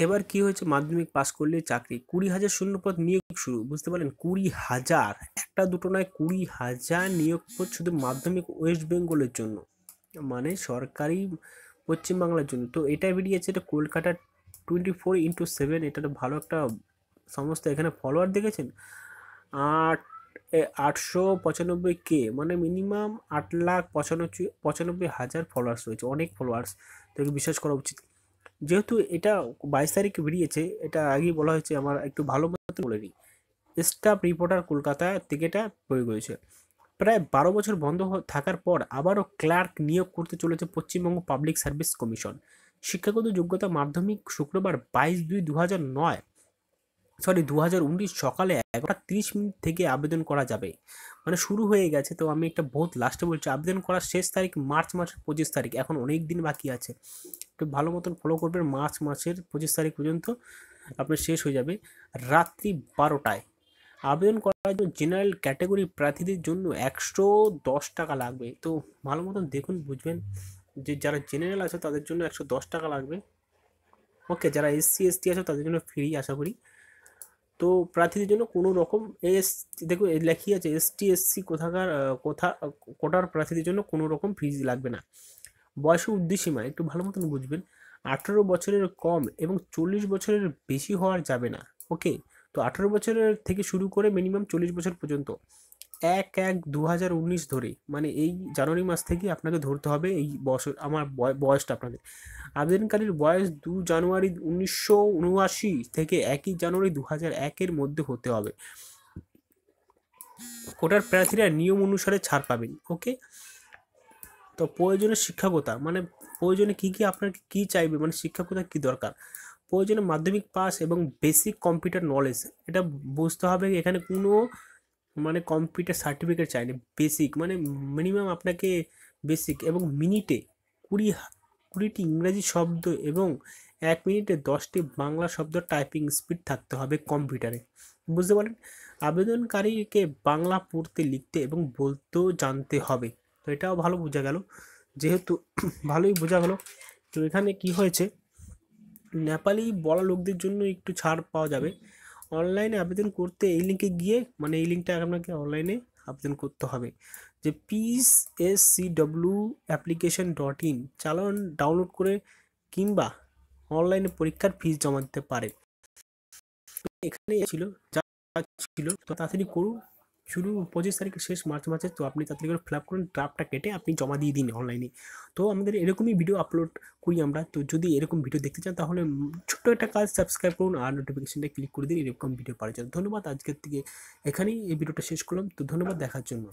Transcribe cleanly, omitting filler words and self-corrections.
এবার কি হয়েছে, মাধ্যমিক পাস করলে চাকরি, 20,000 শূন্যপদ নিয়োগ শুরু। বুঝতে পারলেন, 20,000, একটা দুটো নয়, 20,000 নিয়োগ পদ শুধু মাধ্যমিক ওয়েস্ট বেঙ্গলের জন্য, মানে সরকারি পশ্চিমবাংলার জন্য। তো এটা বেরিয়েছে, এটা কলকাতা 24x7, এটা একটা ভালো একটা সংস্থা। এখানে ফলোয়ার দেখেছেন 895K, মানে মিনিমাম 8,95,95,000 ফলোয়ার্স রয়েছে, অনেক ফলোয়ার্স। তো বিশ্বাস করা উচিত। যেহেতু এটা 22 তারিখে বেরিয়েছে, এটা আগেই বলা হয়েছে, আমার একটু ভালো মতো বলে নিই। স্টাফ রিপোর্টার কলকাতা থেকে এটা প্রয়োগ হয়েছে। প্রায় 12 বছর বন্ধ থাকার পর আবারও ক্লার্ক নিয়োগ করতে চলেছে পশ্চিমবঙ্গ পাবলিক সার্ভিস কমিশন। শিক্ষাগত যোগ্যতা মাধ্যমিক। শুক্রবার 22/2/2009 2019 সকালে 11:30 থেকে আবেদন করা যাবে। মানে শুরু হয়ে গেছে। তো আমি একটা বহুত লাস্টে বলছি, আবেদন করার শেষ তারিখ মার্চ মাসের 25 তারিখ, এখন অনেক দিন বাকি আছে। একটু ভালো মতন ফলো করবেন, মার্চ মাসের 25 তারিখ পর্যন্ত আপনার শেষ হয়ে যাবে রাত্রি 12টায়। আবেদন করার জন্য জেনারেল ক্যাটাগরি প্রার্থীদের জন্য 110 টাকা লাগবে। তো ভালো মতন দেখুন, বুঝবেন যে যারা জেনারেল আছে তাদের জন্য 110 টাকা লাগবে। ওকে, যারা SC ST আছে তাদের জন্য ফ্রি আশা করি। তো প্রার্থীদের জন্য কোনো রকম দেখো লেখি আছে ST SC কোটার প্রার্থীদের জন্য কোনো রকম ফিজ লাগবে না। বয়সের উর্ধ্বসীমা একটু ভালো মতন বুঝবেন, 18 বছরের কম এবং 40 বছরের বেশি হওয়ার যাবে না। ওকে, তো 18 বছরের থেকে শুরু করে মিনিমাম 40 বছর পর্যন্ত 1/1/2019 ধরে, মানে এই জানুয়ারি মাস থেকে আপনাকে ধরতে হবে এই বছর আমার বয়সটা আপনাদের। আবেদনকারীর বয়স 2 জানুয়ারি 1979 থেকে 1 জানুয়ারি 2001-এর মধ্যে হতে হবে। কোটার প্রার্থীরা নিয়ম অনুসারে ছাড় পাবেন। ওকে, তো প্রয়োজনীয় শিক্ষাগতা, মানে প্রয়োজনে কী কী আপনার কী চাইবে, মানে শিক্ষাগতা কী দরকার। প্রয়োজনে মাধ্যমিক পাস এবং বেসিক কম্পিউটার নলেজ, এটা বুঝতে হবে। এখানে কোনো মানে কম্পিউটার সার্টিফিকেট চাইনি, বেসিক মানে মিনিমাম আপনাকে বেসিক, এবং মিনিটে 20টি ইংরাজি শব্দ এবং 1 মিনিটে 10টি বাংলা শব্দ টাইপিং স্পিড থাকতে হবে কম্পিউটারে। বুঝতে পারেন, আবেদনকারীকে বাংলা পড়তে, লিখতে এবং বলতেও জানতে হবে। তো এটাও ভালো বোঝা গেল, যেহেতু ভালোই বোঝা গেল। তো এখানে কি হয়েছে, নেপালি বলা লোকদের জন্য একটু ছাড় পাওয়া যাবে। অনলাইনে আবেদন করতে এই লিঙ্কে গিয়ে, মানে এই লিঙ্কটা আপনাকে অনলাইনে আবেদন করতে হবে, যে PSCW-application.in চালান ডাউনলোড করে, কিংবা অনলাইনে পরীক্ষার ফিস জমা দিতে পারে। এখানে ছিল যা ছিল, তো তাড়াতাড়ি করুন। শুরু 25 তারিখে, শেষ মার্চ মাসে। তো আপনি তাড়াতাড়ি করে ফিল আপ করুন, ড্রাফটটা কেটে আপনি জমা দিয়ে দিন অনলাইনে। তো আমাদের এরকমই ভিডিও আপলোড করি আমরা। তো যদি এরকম ভিডিও দেখতে চান তাহলে ছোট্ট একটা কাজ, সাবস্ক্রাইব করুন আর নোটিফিকেশনটা ক্লিক করে দিন এরকম ভিডিও পাওয়ার জন্য। ধন্যবাদ, আজকের থেকে এখানেই এই ভিডিওটা শেষ করলাম। তো ধন্যবাদ দেখার জন্য।